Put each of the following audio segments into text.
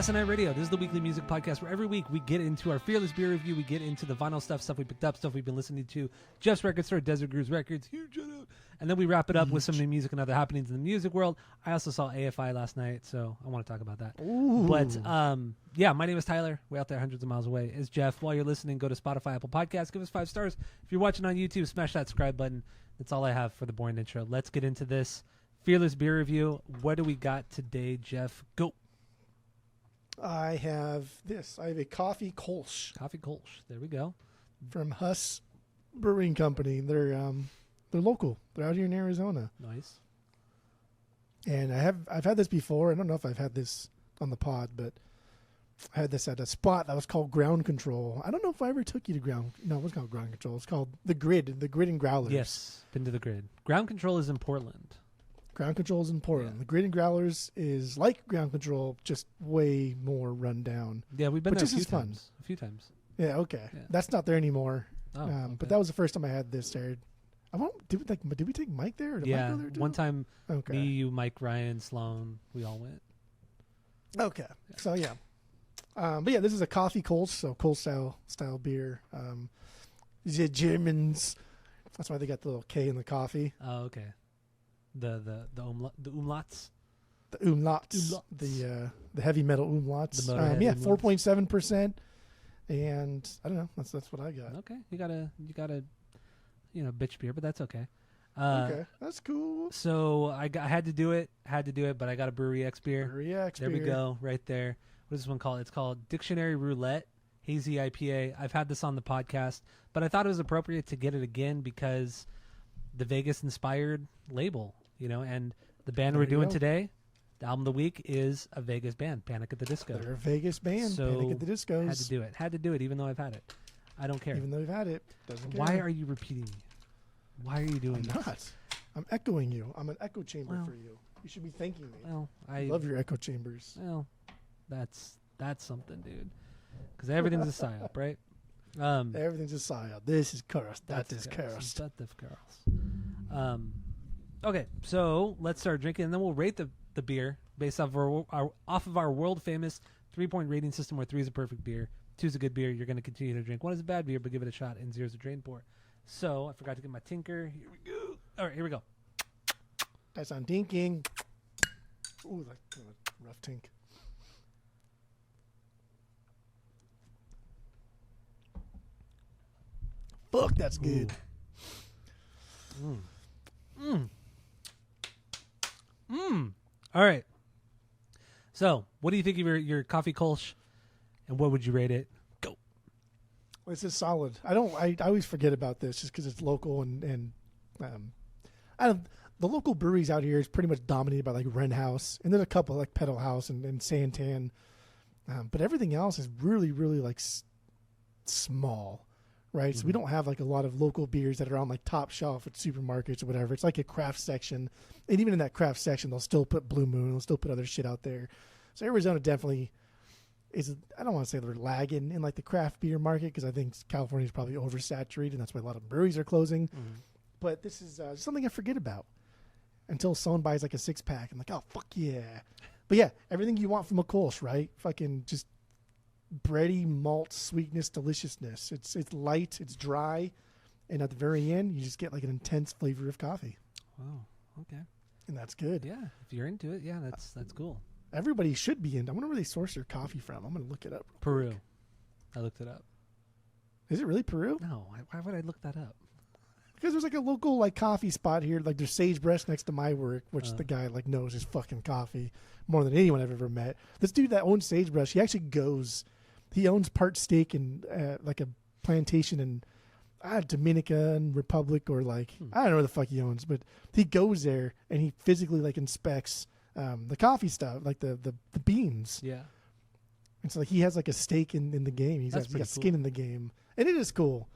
Assassinate Radio. This is the weekly music podcast where every week we get into our fearless beer review. We get into the vinyl stuff we picked up, stuff we've been listening to. Jeff's Record Store, Desert Grooves Records, huge shout out. And then we wrap it up with some new music and other happenings in the music world. I also saw AFI last night, so I want to talk about that. Ooh. But yeah, my name is Tyler. Way out there hundreds of miles away is Jeff. While you're listening, go to Spotify, Apple Podcasts. Give us 5 stars. If you're watching on YouTube, smash that subscribe button. That's all I have for the boring intro. Let's get into this fearless beer review. What do we got today, Jeff? Go. I have this. I have a coffee Kolsch. Coffee Kolsch. There we go. From Huss Brewing Company. They're local. They're out here in Arizona. Nice. And I've had this before. I don't know if I've had this on the pod, but I had this at a spot that was called Ground Control. I don't know if I ever took you to Ground. No, it wasn't called Ground Control. It's called The Grid and Growlers. Yes, been to the Grid. Ground Control is in Portland. Ground Control is in Portland. Yeah. The Grid and Growlers is like Ground Control, just way more run down. Yeah, we've been there a few times. Yeah, okay. Yeah. That's not there anymore. Oh, okay. But that was the first time I had this there. Did we take Mike there? Or did Mike go there too? One time, okay. me, you, Mike, Ryan, Sloan, we all went. Okay, so yeah. But yeah, this is a coffee Kolsch, so Kolsch style beer. The Germans, that's why they got the little K in the coffee. Oh, okay. The umlauts. The umlauts. The heavy metal umlauts. The 4.7%. And I don't know. That's what I got. Okay, you got a bitch beer, but that's okay. Okay, that's cool. So I had to do it, but I got a Brewery X beer. Brewery X there beer. we go, right there. What is this one called? It's called Dictionary Roulette Hazy IPA. I've had this on the podcast, but I thought it was appropriate to get it again because the Vegas-inspired label, and the band we're doing today, the album of the week is a Vegas band, Panic at the Disco. They're a Vegas band, so Panic at the Disco. Had to do it, even though I've had it. I don't care. Even though you've had it, doesn't care. Why are you repeating me? Why are you doing I'm this? not. I'm echoing you. I'm an echo chamber for you. You should be thanking me. Well, I love your echo chambers. Well, that's something, dude. Because everything's a psyop, right? Everything's a psyop. This is cursed. That is cursed. That is cursed. Okay, so let's start drinking, and then we'll rate the beer based off of our world famous 3-point rating system, where 3 is a perfect beer, 2 is a good beer. You're going to continue to drink. 1 is a bad beer, but give it a shot, and 0 is a drain pour. So I forgot to get my tinker. Here we go. All right, here we go. That's on dinking. Ooh, that's kind of a rough tink. Fuck, that's good. All right. So, what do you think of your coffee Kolsch, and what would you rate it? Go. This is solid. I always forget about this just because it's local and the local breweries out here is pretty much dominated by like Wren House, and there's a couple like Pedal House and Santan, but everything else is really like small, right? So we don't have like a lot of local beers that are on like top shelf at supermarkets or whatever. It's like a craft section, and even in that craft section, they'll still put Blue Moon, they'll still put other shit out there. So Arizona definitely is. I don't want to say they're lagging in like the craft beer market because I think California is probably oversaturated, and that's why a lot of breweries are closing. But this is something I forget about until someone buys like a 6-pack. I'm like, oh fuck yeah! But yeah, everything you want from a Kolsch, right? Fucking just bready malt sweetness, deliciousness. It's light, it's dry, and at the very end, you just get like an intense flavor of coffee. Wow. Okay. And that's good. Yeah, if you're into it, yeah, that's cool. Everybody should be into. I wonder where they source their coffee from. I'm gonna look it up. Peru. I looked it up. Is it really Peru? No. Why would I look that up? Because there's like a local like coffee spot here. Like there's Sagebreast next to my work, which the guy like knows his fucking coffee more than anyone I've ever met. This dude that owns Sagebreast, he actually goes. He owns part stake in like a plantation in Dominican Republic or like I don't know where the fuck he owns, but he goes there and he physically like inspects the coffee stuff, like the beans. Yeah. And so like he has like a stake in the game. He's got skin in the game, and it is cool.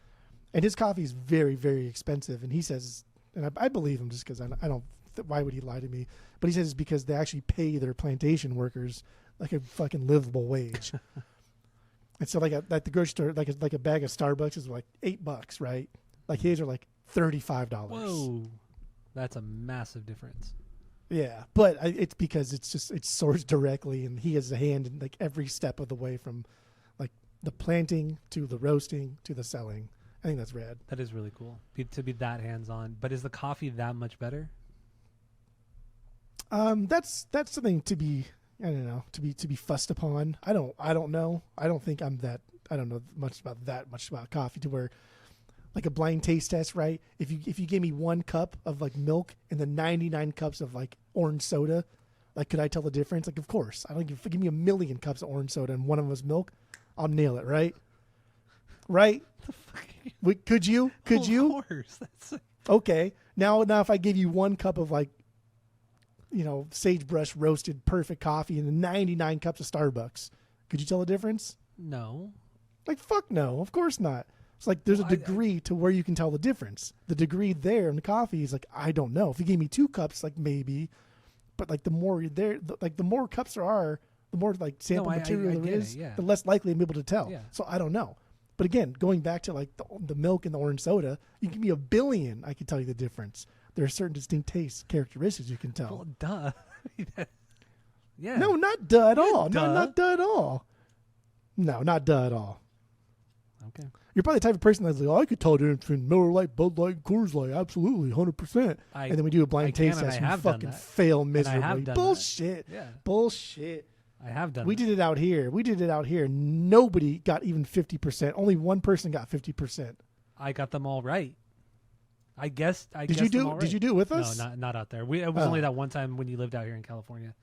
And his coffee is very, very expensive. And he says, and I believe him just because I don't. Why would he lie to me? But he says it's because they actually pay their plantation workers like a fucking livable wage. And so like at the grocery store, like a bag of Starbucks is like $8, right? Like his are like $35. Whoa, that's a massive difference. Yeah, but it's because it's sourced directly, and he has a hand in like every step of the way from like the planting to the roasting to the selling. I think that's rad. That is really cool to be that hands on. But is the coffee that much better? That's something to be, I don't know, to be fussed upon. I don't know. I don't think I don't know much about coffee to where like a blind taste test, right? If you gave me 1 cup of like milk and then 99 cups of like orange soda, like could I tell the difference? Like of course. I don't give me 1,000,000 cups of orange soda and one of them was milk, I'll nail it, right? Right? Could you? Could you? Of course. That's Okay. Now if I gave you 1 cup of like, sagebrush roasted perfect coffee and 99 cups of Starbucks, could you tell the difference? no. Like, fuck no. Of course not. It's like there's a degree to where you can tell the difference. The degree there in the coffee is like, I don't know. If you gave me 2 cups, like maybe, but like the more there, like the more cups there are, the more like sample material there is, the less likely I'm able to tell. Yeah. So I don't know. But again, going back to like the milk and the orange soda, you give me 1,000,000,000, I can tell you the difference. There are certain distinct taste characteristics you can tell. Well, duh. Yeah. No, not duh at all. Duh. No, not duh at all. No, not duh at all. Okay. You're probably the type of person that's like, I could tell the difference between Miller Lite, Bud Light, and Coors Light. Absolutely, 100%. And then we do a blind taste test and you fucking fail miserably. that. Bullshit. Yeah. Bullshit. I have done We that. did it out here. Nobody got even 50%. Only one person got 50%. I got them all right. I guessed. Did you do it with us? No, not out there. It was only that one time when you lived out here in California.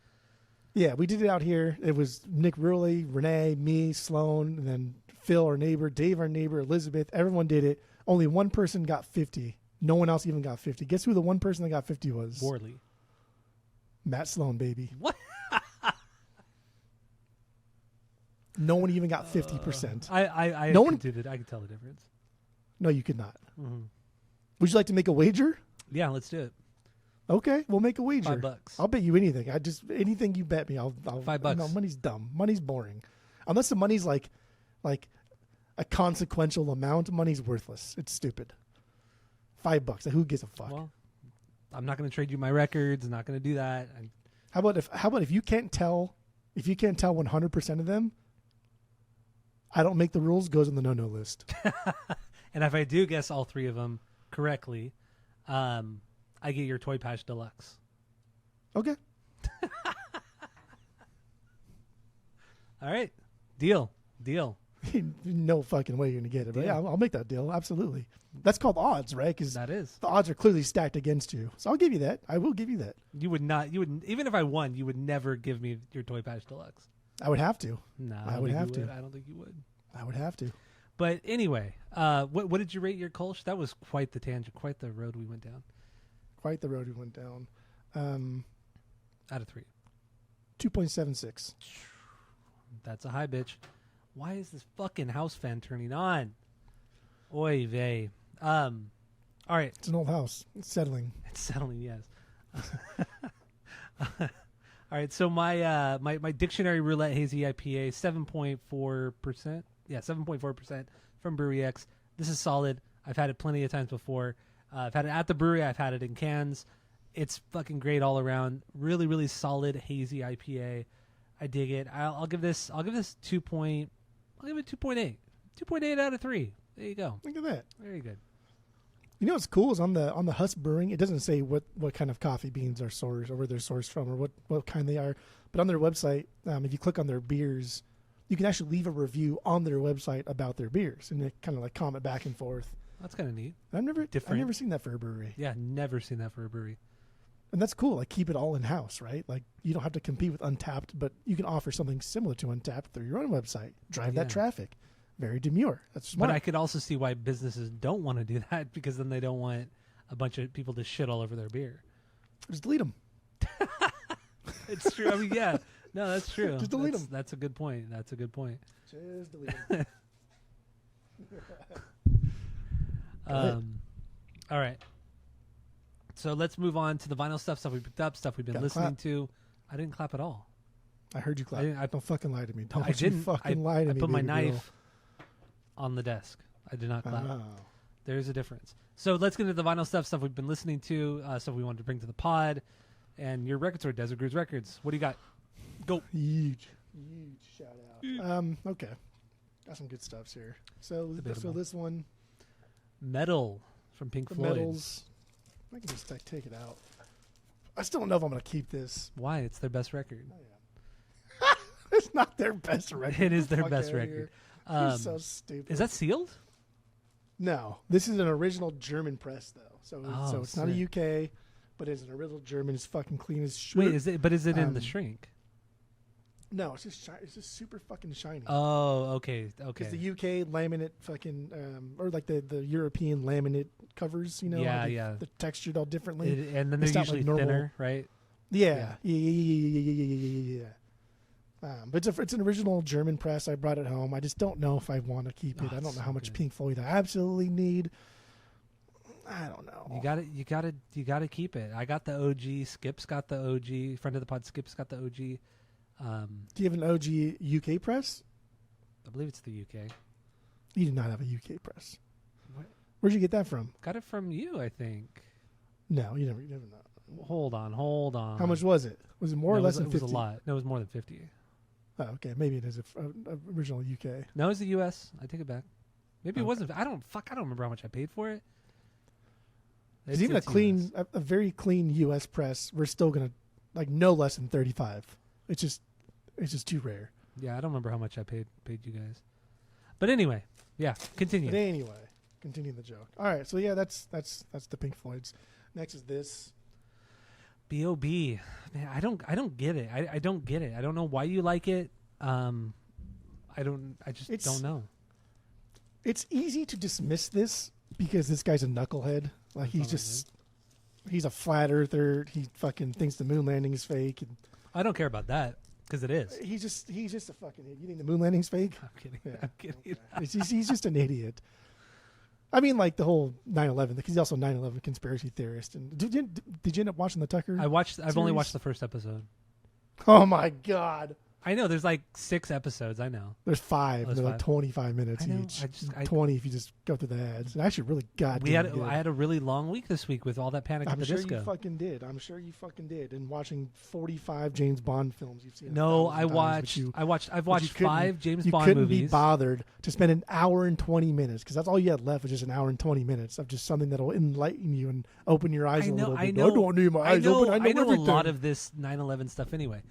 Yeah, we did it out here. It was Nick Ruley, Renee, me, Sloan, and then Phil, our neighbor, Dave, our neighbor, Elizabeth. Everyone did it. Only one person got 50. No one else even got 50. Guess who the one person that got 50 was? Borley. Matt Sloan, baby. What? No one even got 50%. I No could one- do that. I could tell the difference. No, you could not. Mm-hmm. Would you like to make a wager? Yeah, let's do it. Okay, we'll make a wager. $5. I'll bet you anything. Anything you bet me, I'll $5. No, money's dumb. Money's boring. Unless the money's like a consequential amount, money's worthless. It's stupid. $5. Who gives a fuck? Well, I'm not going to trade you my records. I'm not going to do that. How about if you can't tell 100% of them, I don't make the rules, goes on the no list. And if I do guess all 3 of them correctly, I get your Toy Patch Deluxe. Okay. All right. Deal. No fucking way you're going to get it. But yeah, I'll make that deal. Absolutely. That's called odds, right? Because That is. the odds are clearly stacked against you. So I'll give you that. I will give you that. You would even if I won, you would never give me your Toy Patch Deluxe. I would have to. No, I would have to. I don't think you would. I would have to. But anyway, what did you rate your Kolsch? That was quite the tangent, quite the road we went down. Quite the road we went down. Out of 3. 2.76. That's a high bitch. Why is this fucking house fan turning on? Oy vey. All right. It's an old house. It's settling. It's settling, yes. All right, so my my dictionary roulette hazy IPA 7.4%. Yeah, 7.4% from Brewery X. This is solid. I've had it plenty of times before. I've had it at the brewery. I've had it in cans. It's fucking great all around. Really, really solid hazy IPA. I dig it. I'll give this 2.8. 2.8 out of 3. There you go. Look at that. Very good. You know what's cool is on the Husk Brewing, it doesn't say what kind of coffee beans are sourced or where they're sourced from or what kind they are. But on their website, if you click on their beers, you can actually leave a review on their website about their beers and they kind of like comment back and forth. That's kind of neat. I've never seen that for a brewery. Yeah, never seen that for a brewery. And that's cool. Like keep it all in house, right? Like you don't have to compete with Untapped, but you can offer something similar to Untapped through your own website. Drive that traffic. Very demure. That's smart. But I could also see why businesses don't want to do that because then they don't want a bunch of people to shit all over their beer. Just delete them. It's true. I mean, yeah. No, that's true. Just delete them. That's a good point. Just delete them. All right. So let's move on to the vinyl stuff we picked up, stuff we've been listening to. I didn't clap at all. I heard you clap. Don't fucking lie to me. I didn't. Lie to me. I put my baby knife on the desk. I did not clap. Oh. There's a difference. So let's get into the vinyl stuff we've been listening to, stuff we wanted to bring to the pod. And your record store, Desert Grooves Records. What do you got? Go. Huge shout out. Okay, got some good stuffs here. So Debatable. this one, Metal from Pink the Floyd. Metals. I can just take it out. I still don't know if I'm gonna keep this. Why? It's their best record. Oh, yeah. It's not their best record. It is their Fuck best outta record. here. You're so stupid. Is that sealed? No, this is an original German press though. So Oh, it's not a sick. UK, but it's an original German. It's fucking clean as shit. Wait, is it in the shrink? No, it's just super fucking shiny. Oh, okay. Because the UK laminate fucking, or like the European laminate covers, Yeah, how yeah. they're textured all differently. And then they're It's not usually like normal. thinner, right? Yeah. But it's an original German press. I brought it home. I just don't know if I want to keep it. Oh, I don't it's know so how much good. Pink Floyd I absolutely need. I don't know. You got to keep it. I got the OG. Skip's got the OG. Friend of the pod, Skip's got the OG. Do you have an OG UK press? I believe it's the UK. You do not have a UK press. What? Where'd you get that from? Got it from you, I think. No, you never know. Hold on. How much was it? Was it more or less than 50? It was a lot. No, it was more than 50. Oh, okay. Maybe it is a original UK. No, it was the US. I take it back. Maybe it Okay. wasn't. I don't remember how much I paid for it. Because even a It's clean, US. a very clean US press, we're still gonna no less than 35. It's just too rare. Yeah, I don't remember how much I paid you guys. But anyway, yeah, continue. But anyway, continue the joke. All right, so yeah, that's the Pink Floyds. Next is this. B.O.B. Man, I don't get it. I don't get it. I don't know why you like it. I just don't know. It's easy to dismiss this because this guy's a knucklehead. Like he's a flat earther. He fucking thinks the moon landing is fake. And I don't care about that because it is. he's just a fucking idiot. You think the moon landing's fake? I'm kidding. Yeah. I'm kidding. Okay. He's just an idiot. I mean, like the whole 9/11, because he's also a 9/11 conspiracy theorist. And did you end up watching the Tucker? I've only series? watched the first episode. Oh my god! I know there's like 6 episodes. I know. There's 5. Oh, there's They're like 5. 25 minutes I know. each. I 20 if you just go through the ads. And actually, really goddamn good. I had a really long week this week with all that Panic at I'm the sure Disco. you fucking did. I'm sure you fucking did. And watching 45 James Bond films you've seen. No, 1,000 I've watched you couldn't- 5 James you Bond couldn't movies. be bothered to spend an hour and 20 minutes because that's all you had left was just an hour and 20 minutes of just something that'll enlighten you and open your eyes a little bit. I know. I don't need my eyes open. I know a everything. lot of this 9/11 stuff anyway.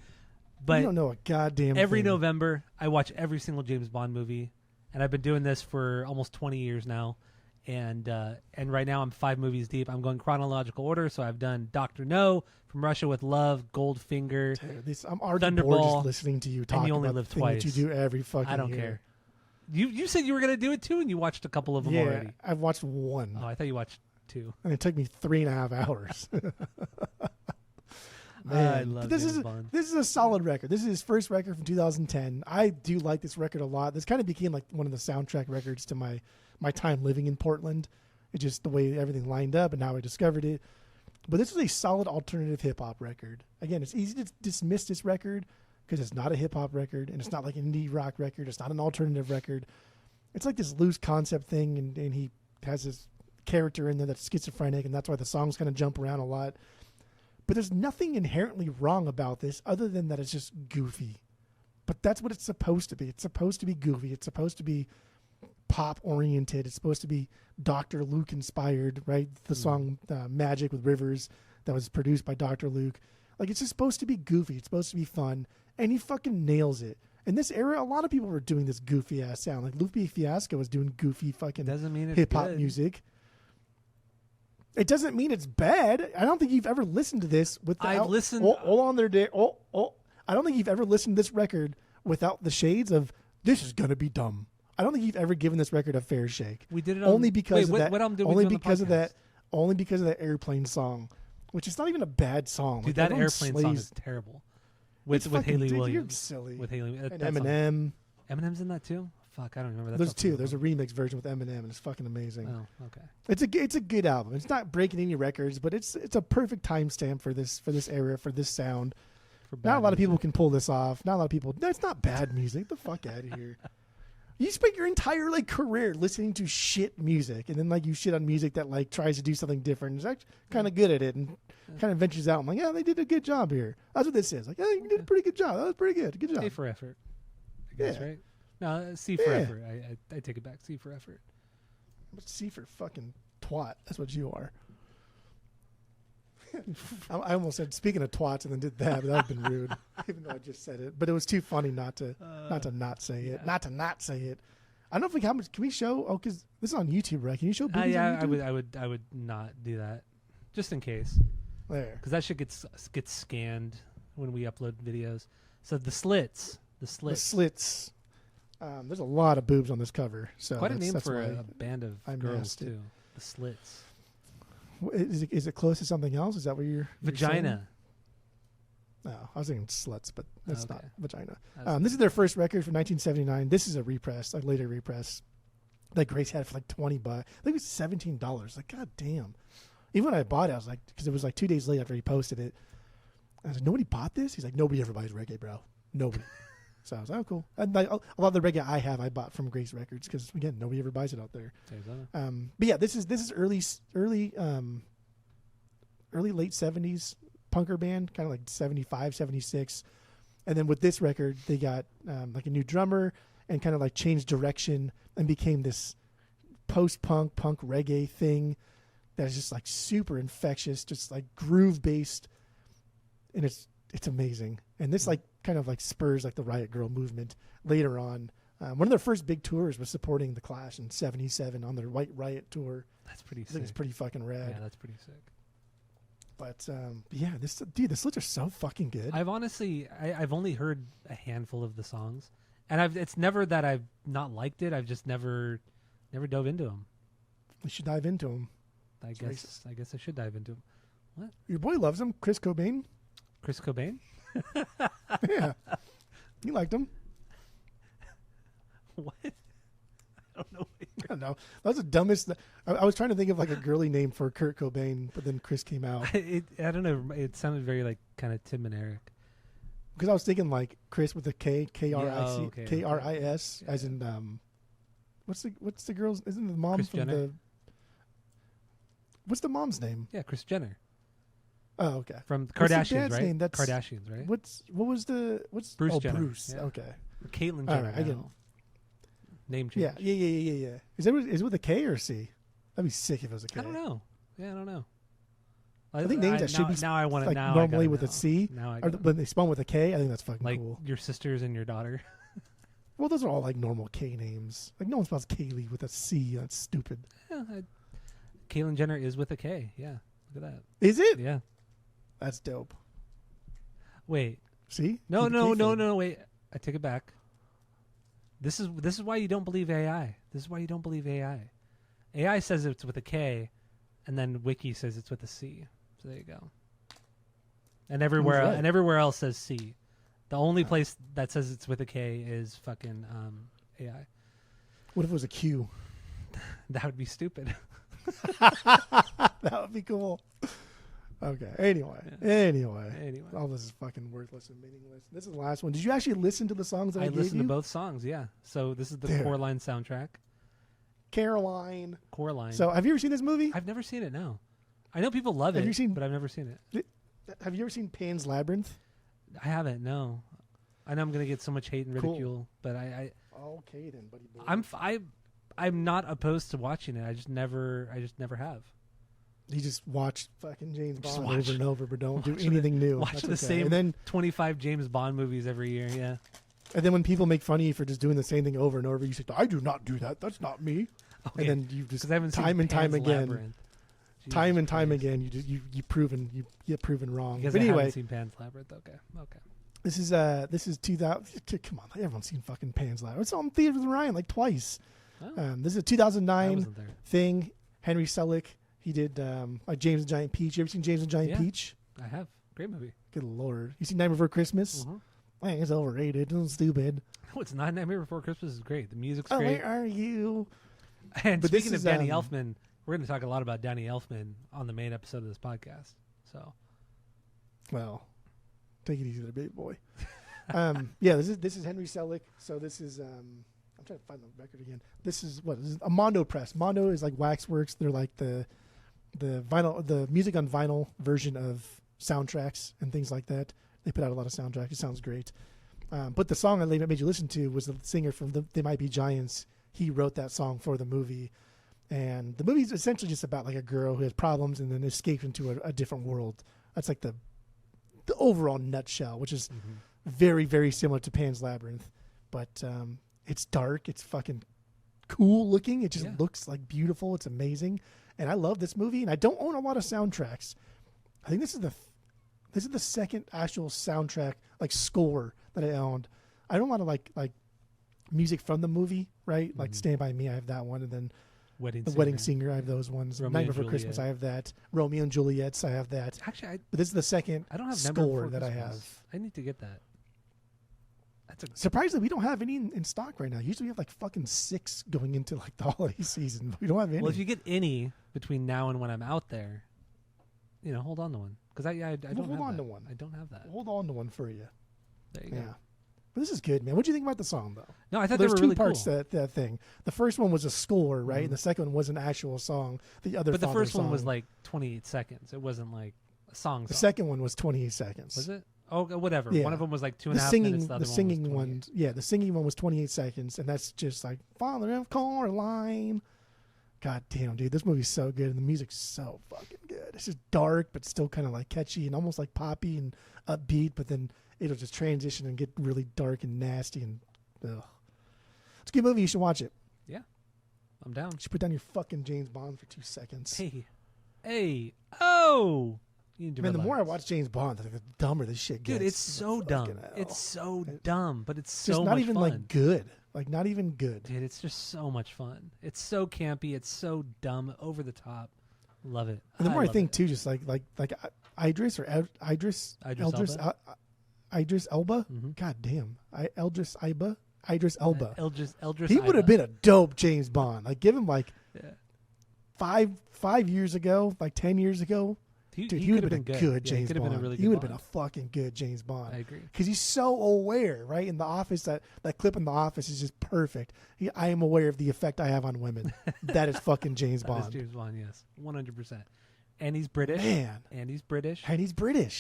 But you don't know a goddamn every thing. November, I watch every single James Bond movie, and I've been doing this for almost 20 years now. And right now, I'm 5 movies deep. I'm going chronological order, so I've done Doctor No, From Russia with Love, Goldfinger. Dude, I'm already bored just listening to you talk You Only about Live the thing that you Twice. do every fucking I don't year. care. You said you were going to do it too, and you watched a couple of them Yeah, already. I've watched 1, Oh, I thought you watched 2. and it took me 3.5 hours. I Man, love but this James is Bond. this is a solid record. This is his first record from 2010. I do like this record a lot. This kind of became like one of the soundtrack records to my time living in Portland. It just the way everything lined up and how I discovered it. But this is a solid alternative hip hop record. Again, it's easy to dismiss this record because it's not a hip hop record and it's not like an indie rock record. It's not an alternative record. It's like this loose concept thing, and he has this character in there that's schizophrenic, and that's why the songs kind of jump around a lot. But there's nothing inherently wrong about this other than that it's just goofy. But that's what it's supposed to be. It's supposed to be goofy. It's supposed to be pop-oriented. It's supposed to be Dr. Luke-inspired, right? The song Magic with Rivers that was produced by Dr. Luke. Like, it's just supposed to be goofy. It's supposed to be fun. And he fucking nails it. In this era, a lot of people were doing this goofy-ass sound. Like, Lupe Fiasco was doing goofy fucking Doesn't mean it's hip-hop good. music. It doesn't mean it's bad. I don't think you've ever listened to this without. I've listened. Hold on there, Dave. I don't think you've ever listened to this record without the shades of "this is gonna be dumb." I don't think you've ever given this record a fair shake. We did it on, Only because of wait, that. What album did we only do on the because of podcast? that. Only because of that airplane song, which is not even a bad song. Dude, Like, that everyone airplane song slays- is terrible. With It's fucking- Haley dude, Williams. You're silly. With Haley and that song. Eminem. Eminem's in that too. Fuck, I don't remember that. There's 2. There's a remix version with Eminem, and it's fucking amazing. Oh, okay. It's a good album. It's not breaking any records, but it's a perfect timestamp for this era, for this sound. For Not bad a lot of people music. can pull this off. Not a lot of people. That's not bad music. Get the fuck out of here. You spent your entire career listening to shit music, and then you shit on music that tries to do something different. It's actually kind of good at it. And kind of ventures out. I'm like, yeah, they did a good job here. That's what this is. Like, yeah, you did a pretty good job. That was pretty good. Good job. A for effort. I guess, Yeah. right? No, C for effort. I take it back. C for effort. C for fucking twat. That's what you are. I almost said speaking of twats and then did that, but that would have been rude, even though I just said it. But it was too funny not to not say it. Not to not say it. I don't know if how much can we show? Oh, because this is on YouTube, right? Can you show? Boobies on YouTube? I would not do that, just in case. There, because that shit gets scanned when we upload videos. So the slits. There's a lot of boobs on this cover. So quite a name for a band of girls too. The Slits. Is it close to something else? Is that what you're Vagina? No, I was thinking sluts, but that's not vagina. That's this is their first record from 1979. This is a repress, a later repress that Grace had for like $20. I think it was $17. Like, god damn. Even when I bought it, I was like, because it was like 2 days late after he posted it. I was like, nobody bought this? He's like, nobody ever buys reggae, bro. Nobody. So I was like, oh, cool. And like, a lot of the reggae I bought from Grace Records because, again, nobody ever buys it out there. But yeah, this is early late 70s punker band, kind of like 75, 76. And then with this record, they got like a new drummer and kind of like changed direction and became this post-punk, punk reggae thing that is just like super infectious, just like groove-based. And it's amazing. And this like kind of like spurs like the Riot Girl movement later on. One of their first big tours was supporting the Clash in '77 on their White Riot tour. That's pretty sick. I think it's pretty fucking rad. Yeah, that's pretty sick. But yeah, the Slits are so fucking good. I've honestly, I've only heard a handful of the songs, and it's never that I've not liked it. I've just never dove into them. We should dive into them. I guess I should dive into them. What? Your boy loves them, Chris Cobain. Chris Cobain? Yeah, you liked him. What? I don't know. I don't know. That's the dumbest. I was trying to think of like a girly name for Kurt Cobain, but then Chris came out. I don't know. It sounded very like kind of Tim and Eric. Because I was thinking like Chris with a K, okay. K-R-I-S, as in what's the girl's? Isn't the mom Kris from Jenner? the? What's the mom's name? Yeah, Kris Jenner. Oh, okay. From What's the Kardashians, dad's right? name? That's Kardashians, right? What's Bruce Jenner. Bruce. Yeah. Okay. Caitlyn All Jenner. right, I get it. Name change. Yeah. Is it with a K or a C? That'd be sick if it was a K. I don't know. Yeah, I don't know. I think names that should be now I want like it now. normally I with know. a C, Now or when they spell with a K. I think that's fucking like cool. your sisters and your daughter. Well, those are all like normal K names. Like no one spells Kaylee with a C. That's stupid. Yeah, Caitlyn Jenner is with a K. Yeah, look at that. Is it? Yeah. That's dope. Wait. See? No. Wait. I take it back. This is why you don't believe AI. This is why you don't believe AI. AI says it's with a K, and then Wiki says it's with a C. So there you go. And everywhere else says C. The only place that says it's with a K is fucking AI. What if it was a Q? That would be stupid. That would be cool. Okay. Anyway. All this is fucking worthless and meaningless. This is the last one. Did you actually listen to the songs that I gave you? I listened to both songs, yeah. So this is the Coraline soundtrack. Coraline. Coraline. So have you ever seen this movie? I've never seen it, no. I know people love it, but I've never seen it. Have you ever seen Pan's Labyrinth? I haven't, no. I know I'm going to get so much hate and ridicule, but I okay then, buddy boy. I'm not opposed to watching it. I just never have. You just watch fucking James Bond over and over, but don't do anything new. Watch the same and then 25 James Bond movies every year, yeah. And then when people make fun of you for just doing the same thing over and over, you say, I do not do that. That's not me. Okay. And then you just time and time again, you get proven wrong. Because but I anyway, haven't seen Pan's Labyrinth. Okay. This is 2000. Come on, everyone's seen fucking Pan's Labyrinth. It's on theaters with Ryan like twice. Oh. This is a 2009 thing. Henry Selick. He did James and Giant Peach. You ever seen James and Giant Peach? I have. Great movie. Good Lord. You seen Night Before Christmas? I think it's overrated. It's stupid. No, it's not. Nightmare Before Christmas is great. The music's great. Where are you? And speaking of Danny Elfman, we're going to talk a lot about Danny Elfman on the main episode of this podcast. So, well, take it easy there, big boy. Yeah, this is Henry Selick. So this is I'm trying to find the record again. This is a Mondo press. Mondo is like Waxworks. They're like the the music on vinyl version of soundtracks and things like that. They put out a lot of soundtracks. It sounds great. But the song I made you listen to was the singer from They Might Be Giants. He wrote that song for the movie. And the movie's essentially just about like a girl who has problems and then escapes into a different world. That's like the overall nutshell, which is very, very similar to Pan's Labyrinth. But it's dark. It's fucking cool looking. It just looks like beautiful. It's amazing. And I love this movie. And I don't own a lot of soundtracks. I think this is the second actual soundtrack, like score, that I owned. I don't want to like music from the movie, right? Like Stand By Me, I have that one, and then Wedding Singer, I have those ones. Romeo Night Before Christmas, I have that. Romeo and Juliet's, I have that. Actually, but this is the second I don't have score that I have. I need to get that. Surprisingly, we don't have any in stock right now. Usually we have like fucking 6 going into like the holiday season. We don't have any. Well, if you get any between now and when I'm out there, hold on to one. Because I don't hold have on that. to one. I don't have that. Hold on to one for you. There you go. But this is good, man. What do you think about the song, though? No, I thought there's they were two really parts cool. to that thing. The first one was a score, right? And the second one was an actual song. But the first one was like 28 seconds. It wasn't like a song. The second one was 28 seconds. Was it? Oh, whatever. Yeah. One of them was like 2.5 minutes. The singing one, the singing one was 28 seconds, and that's just like Father of Coraline. God damn, dude, this movie's so good, and the music's so fucking good. It's just dark, but still kind of like catchy and almost like poppy and upbeat, but then it'll just transition and get really dark and nasty and ugh. It's a good movie. You should watch it. Yeah, I'm down. You should put down your fucking James Bond for 2 seconds. Hey, oh. Man, the more I watch James Bond, the dumber this shit gets. Dude, it's so dumb. It's so dumb, but it's so just not much even fun. like good. Like not even good. Dude, it's just so much fun. It's so campy. It's so dumb, over the top. Love it. And the more I think too, just like Idris Elba. Mm-hmm. God damn, Idris Elba. Eldris He would have been a dope James Bond. Like give him like Yeah. 5 years ago, like 10 years ago. Dude, he would have been a good James Bond. Been a really good he would have been Bond. a fucking good James Bond. I agree. Because he's so aware, right? In The Office, that clip in The Office is just perfect. I am aware of the effect I have on women. That is fucking James Bond. That is James Bond, yes. 100%. And he's British. Man. And he's British.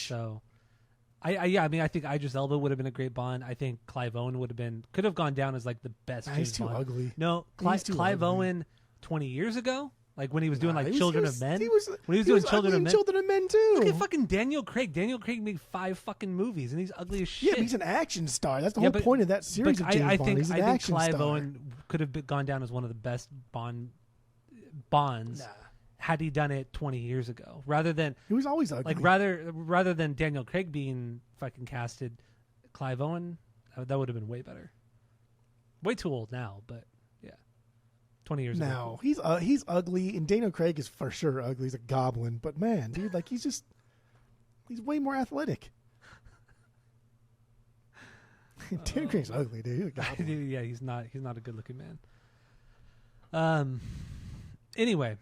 So, I think Idris Elba would have been a great Bond. I think Clive Owen could have gone down as like the best James he's too Bond. ugly. No, Clive Owen 20 years ago, like when he was doing like Children of Men. When he was doing Children of Men too. Look at fucking Daniel Craig. Daniel Craig made 5 fucking movies, and he's ugly as shit. Yeah, but he's an action star. That's the whole point of that series of James Bond. He's an action Clive star. Owen could have gone down as one of the best Bonds had he done it 20 years ago, rather than he was always ugly. Like rather than Daniel Craig being fucking casted, Clive Owen, that would have been way better. Way too old now, but yeah, 20 years ago. No, he's ugly, and Daniel Craig is for sure ugly. He's a goblin, but man, dude, like he's way more athletic. Daniel Craig's ugly, dude. He's a goblin. Yeah, he's not a good looking man. Anyway,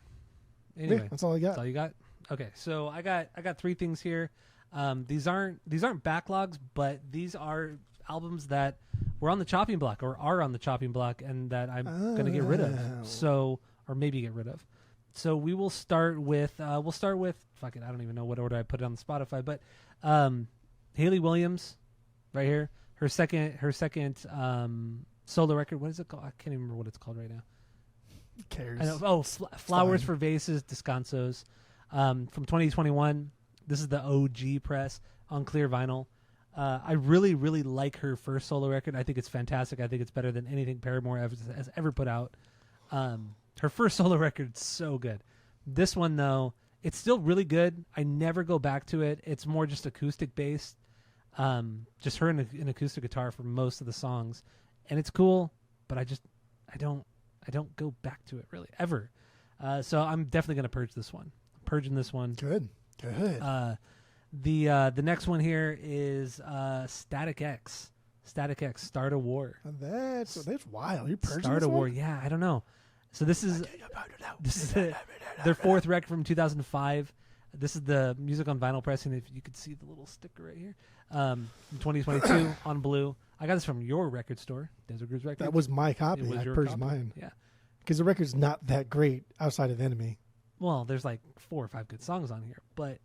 yeah, that's all I got. That's all you got? Okay, so I got 3 things here. These aren't backlogs, but these are albums that were on the chopping block or are on the chopping block, and that I'm gonna get rid of. So, or maybe get rid of. So we will start with fuck it, I don't even know what order I put it on the Spotify, but Hayley Williams, right here, her second solo record. What is it called? I can't even remember what it's called right now. Who cares? I know. Oh, Flowers for Vases, Descansos, from 2021. This is the OG press on clear vinyl. I really, really like her first solo record. I think it's fantastic. I think it's better than anything Paramore has ever put out. Her first solo record's so good. This one, though, it's still really good. I never go back to it. It's more just acoustic based. Just her and an acoustic guitar for most of the songs, and it's cool. But I don't go back to it really ever. So I'm definitely gonna purge this one. Purging this one. Good. The next one here is Static X. Static X, Start a War. That's wild. You're purging Start this a War. one? Yeah, I don't know. So this is their 4th record from 2005. This is the music on vinyl pressing. If you could see the little sticker right here, from 2022 on blue. I got this from your record store, Desert Grooves Records. That was my copy. I purged mine. Yeah, because the record's not that great outside of Enemy. well, there's like 4 or 5 good songs on here, but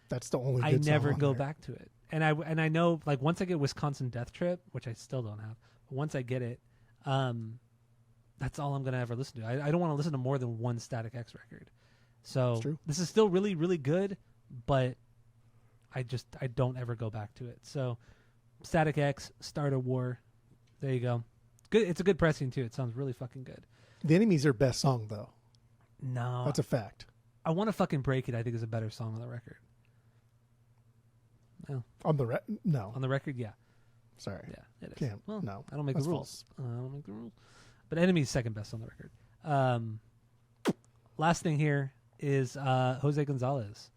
That's the only. I Good never song on go there. back to it. And I know like once I get Wisconsin Death Trip, which I still don't have, but once I get it, that's all I'm gonna ever listen to. I don't want to listen to more than one Static X record. So That's true. this is still really, really good, but I don't ever go back to it. So Static X, Start a War. There you go. Good. It's a good pressing too. It sounds really fucking good. The Enemy's their best song, though. No, That's a fact. I want to fucking break it. I think is a better song on the record. No, No, on the record, yeah, sorry. yeah, it is. Can't. Well, No, I don't make that's the rules. false. I don't make the rules. But Enemy's second best on the record. Last thing here is Jose Gonzalez,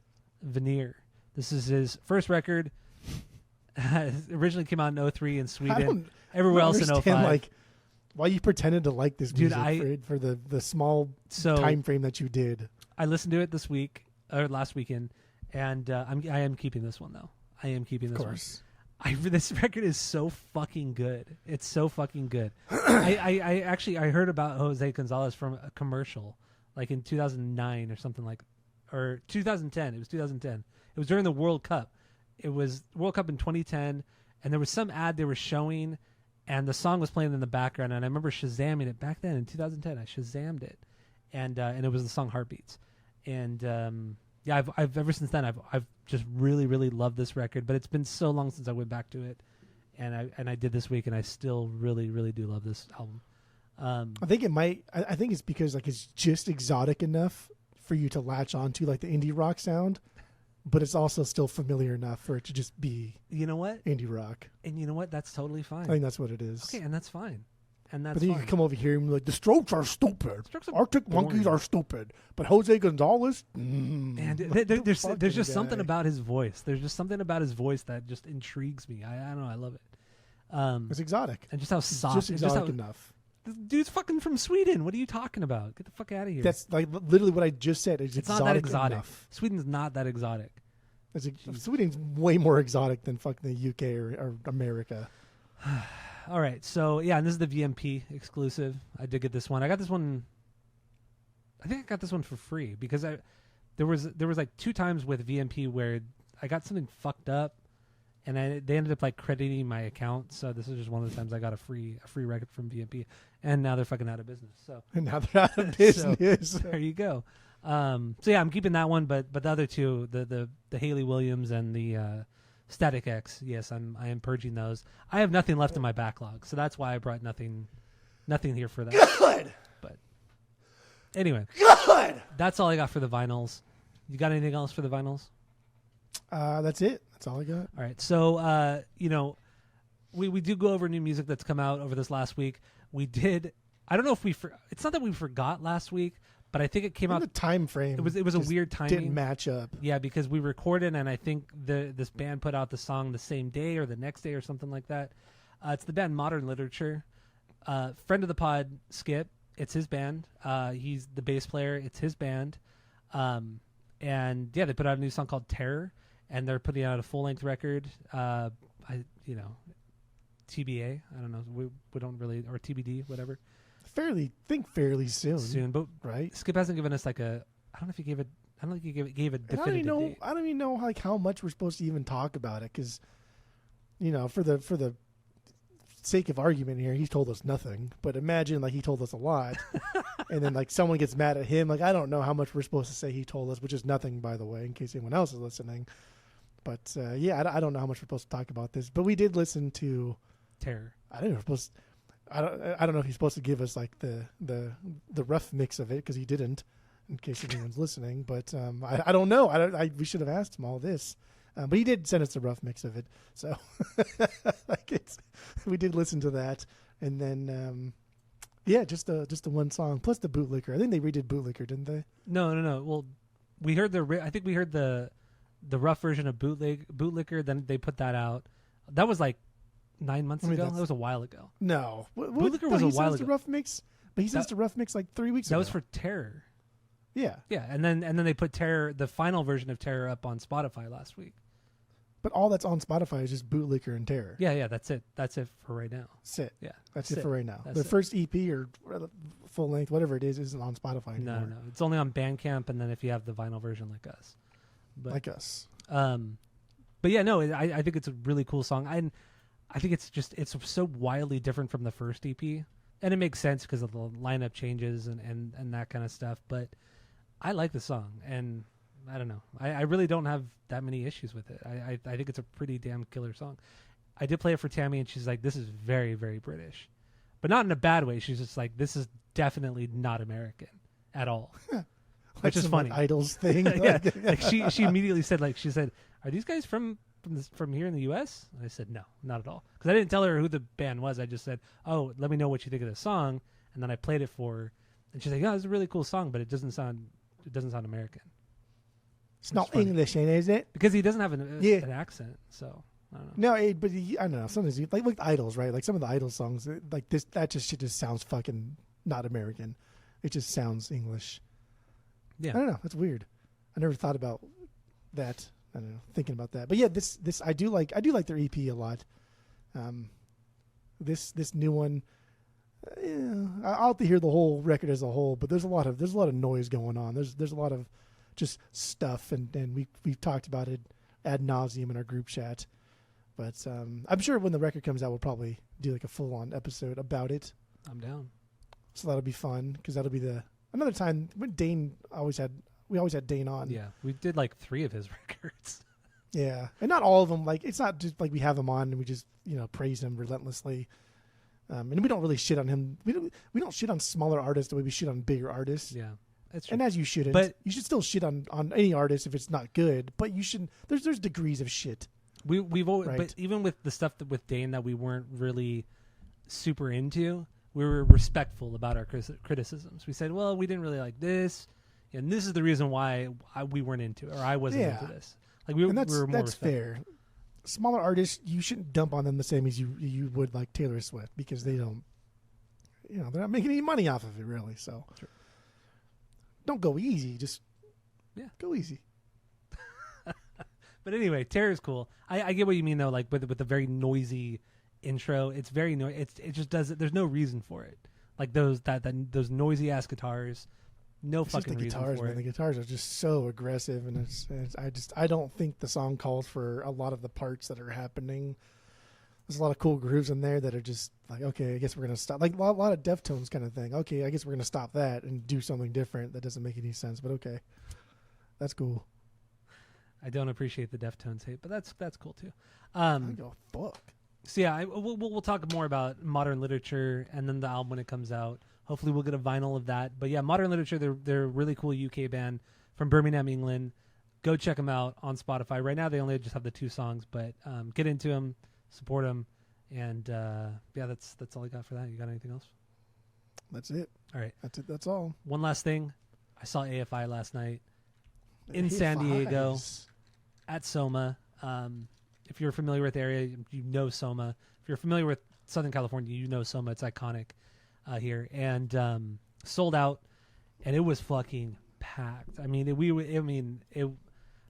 Veneer. This is his first record. Originally came out in 03 in Sweden. Everywhere else in 05. Like why you pretended to like this Dude, music for the small time frame that you did. I listened to it this week or last weekend, and I am keeping this one though. I am keeping this Of course. one. This record is so fucking good. It's so fucking good. I actually heard about Jose Gonzalez from a commercial like in 2009 or something or 2010. It was 2010. It was during the World Cup. It was World Cup in 2010, and there was some ad they were showing, and the song was playing in the background. And I remember Shazamming it back then in 2010. I Shazammed it, and it was the song Heartbeats. And yeah, I've ever since then I've just really, really loved this record. But it's been so long since I went back to it, and I did this week, and I still really, really do love this album. I think it might. I think it's because like it's just exotic enough for you to latch onto like the indie rock sound, but it's also still familiar enough for it to just be. You know what? Indie rock. And you know what? That's totally fine. I think that's what it is. Okay, and that's fine. And that's but then you fine. can come over here and be like, the Strokes are stupid. Strokes are Arctic boring. Monkeys are stupid. But Jose Gonzalez, And there's fucking just something guy. about his voice. There's just something about his voice that just intrigues me. I don't know. I love it. It's exotic. And just how It's soft. just it's exotic how, enough. the dude's fucking from Sweden. What are you talking about? Get the fuck out of here. That's like literally what I just said. It's not that exotic exotic. enough. Sweden's not that exotic. Sweden's way more exotic than fucking the UK or America. All right, so yeah, and this is the VMP exclusive. I did get this one. I got this one. I think I got this one for free because there was like 2 times with VMP where I got something fucked up, and they ended up like crediting my account. So this is just one of the times I got a free record from VMP, and now they're fucking out of business. So And now they're out of business. there you go. So yeah, I'm keeping that one, but the other 2, the Haley Williams and the Static X, yes, I am purging those. I have nothing left in my backlog, so that's why I brought nothing here for that. Good. But anyway, Good. that's all I got for the vinyls. You got anything else for the vinyls? That's it. That's all I got. All right, so we do go over new music that's come out over this last week. We did. I don't know if it's not that we forgot last week, but I think it came out. The time frame. It was a just weird timing. Didn't match up. Yeah, because we recorded, and I think this band put out the song the same day or the next day or something like that. It's the band Modern Literature. Friend of the pod, Skip. It's his band. He's the bass player. It's his band. And yeah, they put out a new song called Terror, and they're putting out a full length record. TBA. I don't know. We don't really, or TBD, whatever. Fairly soon. But right? Skip hasn't given us like a. I don't know if he gave it. I don't think he gave a And definitive date. I don't even know like how much we're supposed to even talk about it because, for the sake of argument here, he's told us nothing. But imagine like he told us a lot, and then like someone gets mad at him. Like I don't know how much we're supposed to say he told us, which is nothing, by the way, in case anyone else is listening. But yeah, I don't know how much we're supposed to talk about this. But we did listen to Terror. I don't know if he's supposed to give us like the rough mix of it because he didn't. In case anyone's listening, but I don't know. We should have asked him all this, but he did send us a rough mix of it. So we did listen to that, and then yeah, just the one song plus the Bootlicker. I think they redid Bootlicker, didn't they? No. Well, we heard I think we heard the rough version of Bootlicker. Then they put that out. That was like 9 months ago. That was a while ago. No, Bootlicker was a while ago. The rough mix, but he sent us the rough mix like 3 weeks ago. That was for Terror. Yeah, and then they put Terror, the final version of Terror, up on Spotify last week. But all that's on Spotify is just Bootlicker and Terror. Yeah, that's it. That's it for right now. That's it. Yeah, That's it for right now. That's The it. first EP or full length, whatever it is, isn't on Spotify anymore. No, it's only on Bandcamp, and then if you have the vinyl version like us. But, Like us. But yeah, no, I think it's a really cool song. I think it's so wildly different from the first EP, and it makes sense because of the lineup changes and that kind of stuff. But I like the song, and I don't know. I really don't have that many issues with it. I think it's a pretty damn killer song. I did play it for Tammy, and she's like, "This is very, very British," but not in a bad way. She's just like, "This is definitely not American at all," which is funny. Idols thing. Yeah, like she immediately said, like she said, "Are these guys from here in the U.S.?" And I said, "No, not at all," because I didn't tell her who the band was. I just said, "Oh, let me know what you think of the song," and then I played it for her, and she's like, "Yeah, it's a really cool song, but it doesn't sound American." It's not English, is it? Because he doesn't have an accent, so I don't know. No, but I don't know. Sometimes like with Idols, right? Like some of the Idols songs, like this, that shit just sounds fucking not American. It just sounds English. Yeah, I don't know. That's weird. I never thought about that. I don't know, thinking about that. But yeah, this I do like their EP a lot. This new one, I'll have to hear the whole record as a whole. But there's a lot of noise going on. There's a lot of just stuff, and we've talked about it ad nauseum in our group chat. But I'm sure when the record comes out, we'll probably do like a full on episode about it. I'm down. So that'll be fun because that'll be another time when we always had Dane on. Yeah, we did like 3 of his records. Yeah, and not all of them. Like it's not just like we have him on and we just praise him relentlessly. And we don't really shit on him. We don't shit on smaller artists the way we shit on bigger artists. Yeah, that's true. And as you shouldn't. But you should still shit on any artist if it's not good. But you shouldn't. There's degrees of shit. We've always, right? But even with the stuff with Dane that we weren't really super into, we were respectful about our criticisms. We said, well, we didn't really like this, and this is the reason why we weren't into it, or I wasn't into this. Like we were more respectful. That's fair. Smaller artists, you shouldn't dump on them the same as you would like Taylor Swift because they don't, they're not making any money off of it really. So don't go easy. Just go easy. But anyway, Terror's cool. I get what you mean though. Like with the very noisy intro, it's very it just does it. There's no reason for it. Like those noisy ass guitars, no it's fucking just the reason guitars, for man. it. The guitars are just so aggressive, and I don't think the song calls for a lot of the parts that are happening. There's a lot of cool grooves in there that are just like, okay, I guess we're gonna stop. Like a lot of Deftones kind of thing. Okay, I guess we're gonna stop that and do something different that doesn't make any sense. But okay, that's cool. I don't appreciate the Deftones hate, but that's cool too. I go fuck. So yeah, we'll talk more about Modern Literature and then the album when it comes out. Hopefully we'll get a vinyl of that. But yeah, Modern Literature, they're a really cool UK band from Birmingham, England. Go check them out on Spotify. Right now they only just have the 2 songs, but get into them, support them, and that's all I got for that. You got anything else? That's it. All right, that's it. That's all. One last thing, I saw AFI last night in San Diego at Soma. If you're familiar with the area, you know Soma. If you're familiar with Southern California, you know Soma. It's iconic here, and sold out, and it was fucking packed. I mean,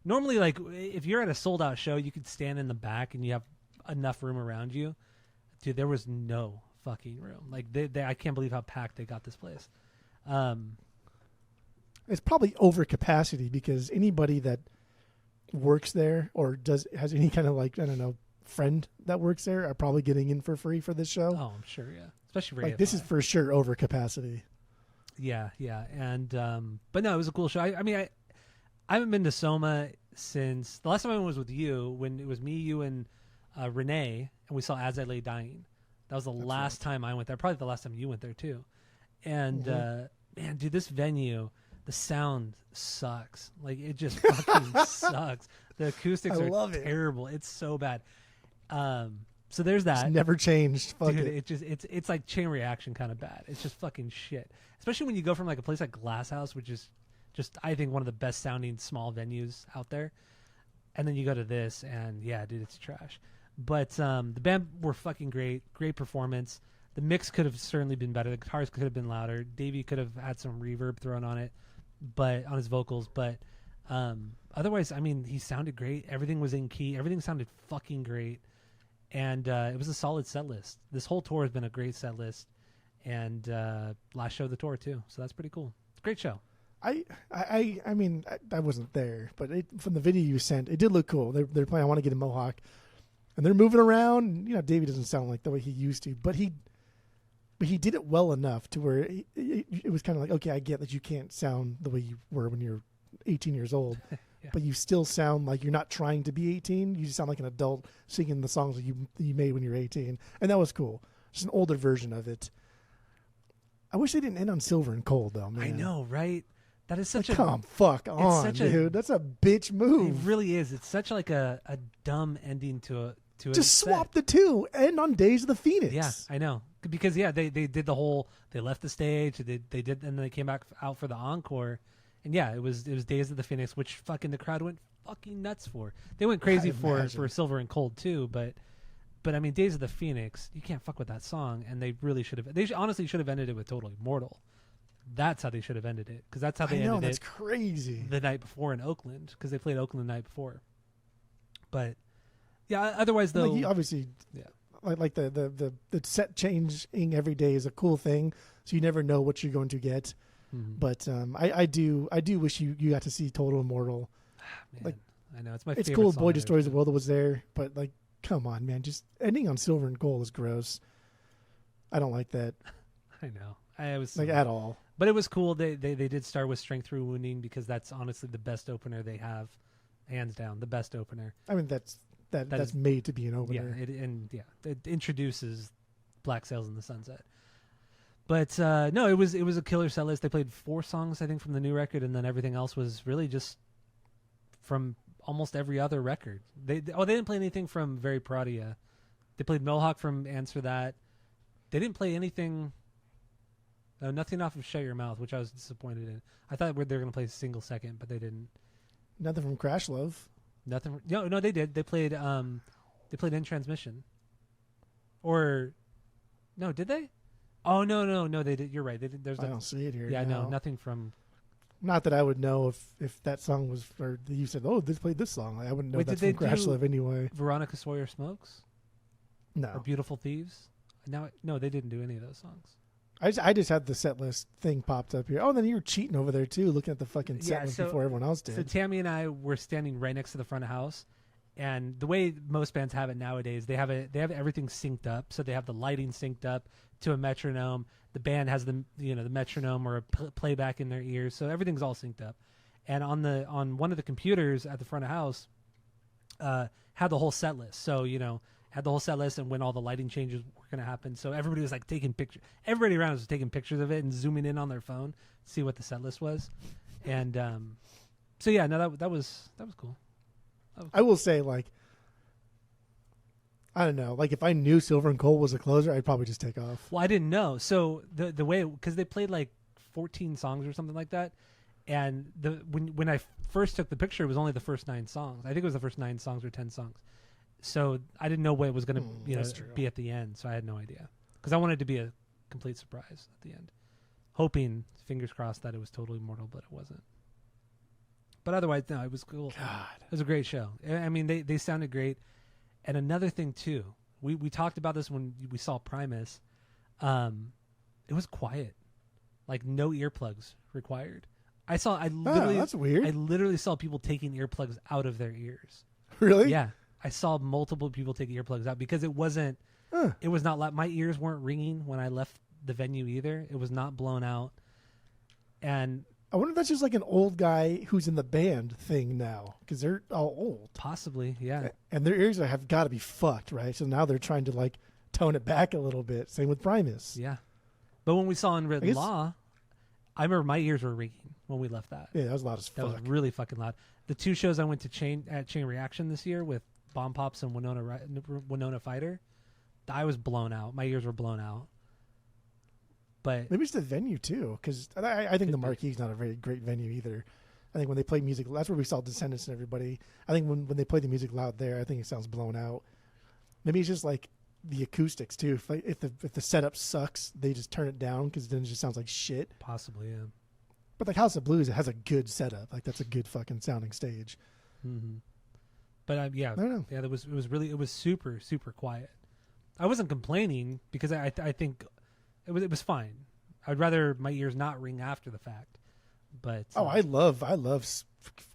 normally, like if you're at a sold out show, you could stand in the back and you have enough room around you. Dude, there was no fucking room. Like I can't believe how packed they got this place. It's probably over capacity because anybody that works there or has any kind of like, I don't know, friend that works there are probably getting in for free for this show. Oh, I'm sure, yeah. Especially for like AFI. This is for sure over capacity. Yeah. And but no, it was a cool show. I mean, I haven't been to Soma since the last time I was with you when it was me, you, and Renee, and we saw As I Lay Dying. That was the last time I went there. Probably the last time you went there too. And man, dude, this venue, the sound sucks. Like it just fucking sucks. The acoustics are terrible. It's so bad. So there's that. It's never changed. Fuck dude, it. it's like Chain Reaction kind of bad. It's just fucking shit. Especially when you go from like a place like Glass House, which is just I think one of the best sounding small venues out there, and then you go to this, and yeah, dude, it's trash. But the band were fucking great. Great performance. The mix could have certainly been better. The guitars could have been louder. Davey could have had some reverb thrown on it, but on his vocals. But Otherwise, I mean, he sounded great. Everything was in key. Everything sounded fucking great. And it was a solid set list. This whole tour has been a great set list. And last show of the tour, too. So that's pretty cool. It's a great show. I mean, I wasn't there, but from the video you sent, it did look cool. They're playing I Want to Get a Mohawk. And they're moving around. And, you know, Davey doesn't sound like the way he used to. But he did it well enough to where it was kind of like, okay, I get that you can't sound the way you were when you're 18 years old. Yeah. But you still sound like you're not trying to be 18. You just sound like an adult singing the songs that you made when you were 18. And that was cool. Just an older version of it. I wish they didn't end on Silver and Cold, though, man. I know, right? That is such fuck on, dude. That's a bitch move. It really is. It's such like a dumb ending to a Just swap the two. End on Days of the Phoenix. Yeah, I know. Because, they did the whole, they left the stage, they did, and then they came back out for the encore. And yeah, it was Days of the Phoenix, which fucking the crowd went fucking nuts for. They went crazy for Silver and Cold too, but I mean, Days of the Phoenix, you can't fuck with that song, and they really should have. Honestly should have ended it with Totally Mortal. That's how they should have ended it, because that's how they ended it. That's crazy. The night before in Oakland, because they played Oakland the night before. But yeah, otherwise though, like obviously, yeah, like the set changing every day is a cool thing, so you never know what you're going to get. Mm-hmm. But I do wish you got to see Total Immortal. Man, like, I know it's my. It's favorite cool. Song Boy Destroys the World was there, but like, come on, man, just ending on Silver and Gold is gross. I don't like that. I know. I was like at all. But it was cool. They did start with Strength Through Wounding, because that's honestly the best opener they have, hands down, the best opener. I mean, that's made to be an opener. Yeah, it introduces Black Sails in the Sunset. But no, it was a killer set list. They played 4 songs, I think, from the new record, and then everything else was really just from almost every other record. They didn't play anything from Very Proud of Ya. They played Mohawk from Answer That. They didn't play anything. No, nothing off of Shut Your Mouth, which I was disappointed in. I thought they were going to play Single Second, but they didn't. Nothing from Crash Love. Nothing. No, they did. They played In Transmission. Or no, did they? Oh no, they did. You're right. They did. I don't see it here. Yeah, no, nothing from. Not that I would know if that song was, or you said, oh, this played this song. I wouldn't know that's from Crash Love anyway. Veronica Sawyer Smokes. No. Or Beautiful Thieves. No, they didn't do any of those songs. I just had the set list thing popped up here. Oh, then you were cheating over there too, looking at the fucking set list before everyone else did. So Tammy and I were standing right next to the front of house, and the way most bands have it nowadays, they have everything synced up. So they have the lighting synced up to a metronome. The band has the metronome or a playback in their ears, so everything's all synced up. And on one of the computers at the front of house, had the whole set list. So had the whole set list and when all the lighting changes were going to happen. So everybody was like taking pictures. Everybody around us was taking pictures of it and zooming in on their phone to see what the set list was. And so yeah, no, that was cool. I will say, like, I don't know, like if I knew Silver and Cold was a closer, I'd probably just take off. Well, I didn't know. So the way, because they played like 14 songs or something like that, and when I first took the picture, it was only the first 9 songs. I think it was the first 9 songs or 10 songs. So I didn't know what it was going to be at the end, so I had no idea. Because I wanted it to be a complete surprise at the end. Hoping, fingers crossed, that it was Totally Mortal, but it wasn't. But otherwise, no, it was cool. God. It was a great show. I mean, they sounded great. And another thing, too, we talked about this when we saw Primus. It was quiet. Like, no earplugs required. That's weird. I literally saw people taking earplugs out of their ears. Really? Yeah. I saw multiple people take earplugs out because it was not like my ears weren't ringing when I left the venue either. It was not blown out. And I wonder if that's just like an old guy who's in the band thing now, because they're all old. Possibly, yeah. And their ears have got to be fucked, right? So now they're trying to like tone it back a little bit. Same with Primus. Yeah. But when we saw In Red Law, I remember my ears were ringing when we left that. Yeah, that was loud as fuck. That was really fucking loud. The 2 shows I went to Chain Reaction this year with Bomb Pops and Winona Fighter, I was blown out. My ears were blown out. But maybe it's the venue too, because I think the Marquee's not a very great venue either. I think when they play music, that's where we saw Descendants and everybody. I think when they play the music loud there, I think it sounds blown out. Maybe it's just like the acoustics too. If the setup sucks, they just turn it down because then it just sounds like shit. Possibly, yeah. But like House of Blues, it has a good setup. Like that's a good fucking sounding stage. Mm-hmm. But yeah, I don't know. yeah, it was super super quiet. I wasn't complaining because I think it was fine. I'd rather my ears not ring after the fact. But I love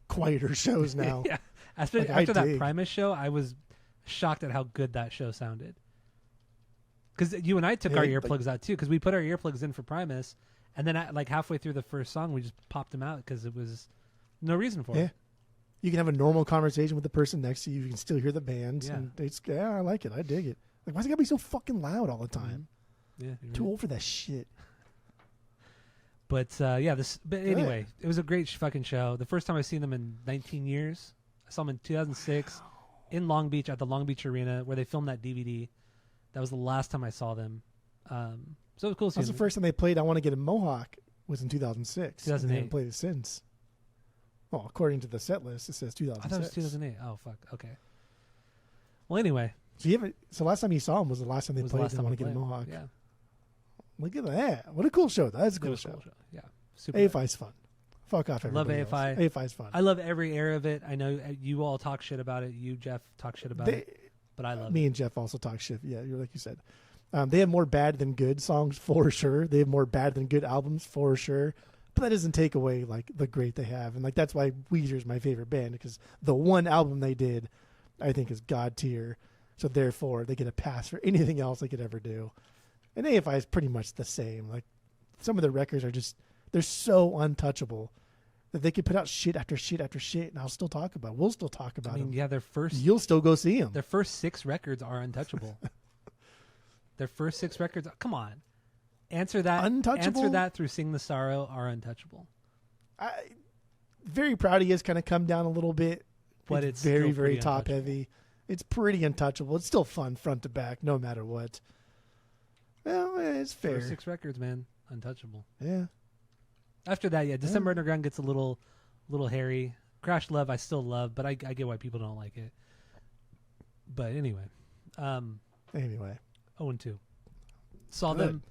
quieter shows now. yeah, after I that dig. Primus show, I was shocked at how good that show sounded. Because you and I took Yeah, our like- earplugs out too. Because we put our earplugs in for Primus, and then like halfway through the first song, we just popped them out because it was no reason for Yeah. it. You can have a normal conversation with the person next to you. You can still hear the bands, Yeah. and I like it. I dig it. Like, why's it gotta be so fucking loud all the time? Yeah, you're Too right. old for that shit. But But anyway, it was a great fucking show. The first time I've seen them in 19 years. I saw them in 2006 in Long Beach at the Long Beach Arena where they filmed that DVD. That was the last time I saw them. So it was cool. That was the first time they played I Want to Get a Mohawk was in 2006. 2008. And they haven't played it since. Well, according to the set list, it says I 2006. thought it was 2008. Oh fuck. Okay. Well, anyway, So last time you saw them was the last time they it was the played last I time Want I to Get a played. Mohawk. Yeah, Look at that. What a cool show. That's a it cool was show. a cool show. Yeah, super. AFI's fun. Fuck off Love everybody AFI. else. AFI's fun. I love every era of it. I know you all talk shit about it. You, Jeff, talk shit about it, but I love Me it. and Jeff also talk shit. Yeah, you're like you said. They have more bad than good songs for sure. They have more bad than good albums for sure. But that doesn't take away like the great they have, and like that's why Weezer's my favorite band because the one album they did, I think, is god tier. So therefore, they get a pass for anything else they could ever do. And AFI is pretty much the same. Like some of the records are just they're so untouchable that they could put out shit after shit after shit, and I'll still talk about. We'll still talk about I mean, them. yeah, their first You'll still go see them. 6 records are untouchable. Their first 6 records. Come on, answer that. Untouchable? Answer that through "Sing the Sorrow" are untouchable. Very Proud of You has kind of come down a little bit, But it's very, still very pretty top untouchable. heavy. It's pretty untouchable. It's still fun front to back, no matter what. Well, it's fair. First 6 records, man, untouchable. Yeah. After that, yeah, December Underground gets a little hairy. Crash Love, I still love, but I get why people don't like it. But anyway, Anyway, 0-2. Saw Good. them.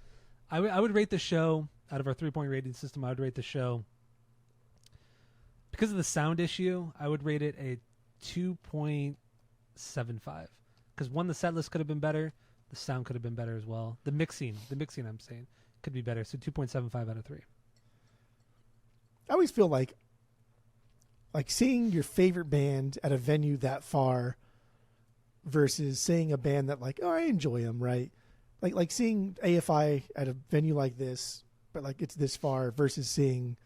I would rate the show out of our 3-point rating system. I would rate the show because of the sound issue. I would rate it a 2.75 because one, the set list could have been better. The sound could have been better as well. The mixing, I'm saying, could be better. So 2.75 out of 3. I always feel like seeing your favorite band at a venue that far versus seeing a band that like, oh, I enjoy them, right? Like seeing AFI at a venue like this, but like it's this far versus seeing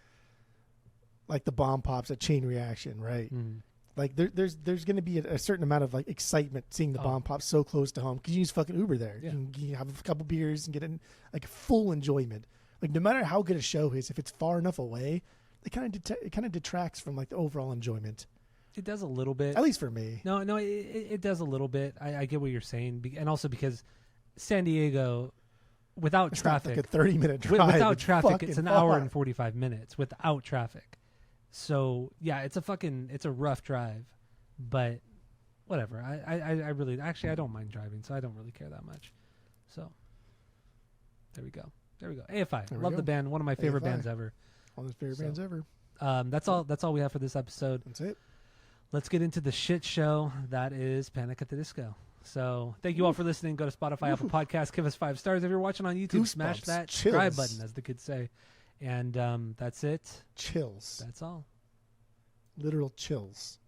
like the Bomb Pops at Chain Reaction, right? Mm. Like there's going to be a certain amount of like excitement seeing the Bomb Pops so close to home because you just fucking Uber there. Yeah. You can have a couple beers and get in like full enjoyment. Like no matter how good a show is, if it's far enough away, it kind of detracts from like the overall enjoyment. It does a little bit. At least for me. No, it does a little bit. I get what you're saying, and also because San Diego, without It's traffic, not like a 30-minute drive. without It's traffic, fucking it's an far. hour and 45 minutes without traffic. So yeah, it's a rough drive, but whatever. I really actually I don't mind driving, so I don't really care that much. So there we go. AFI, There we love go. the band, one of my favorite AFI. bands ever. One of his favorite So- bands ever. That's all we have for this episode. That's it. Let's get into the shit show that is Panic at the Disco. So thank you all for listening. Go to Spotify, Apple Podcasts, give us 5 stars. If you're watching on YouTube, smash Goosebumps. that Chills. subscribe button, as the kids say. And that's it. Chills. That's all. Literal chills.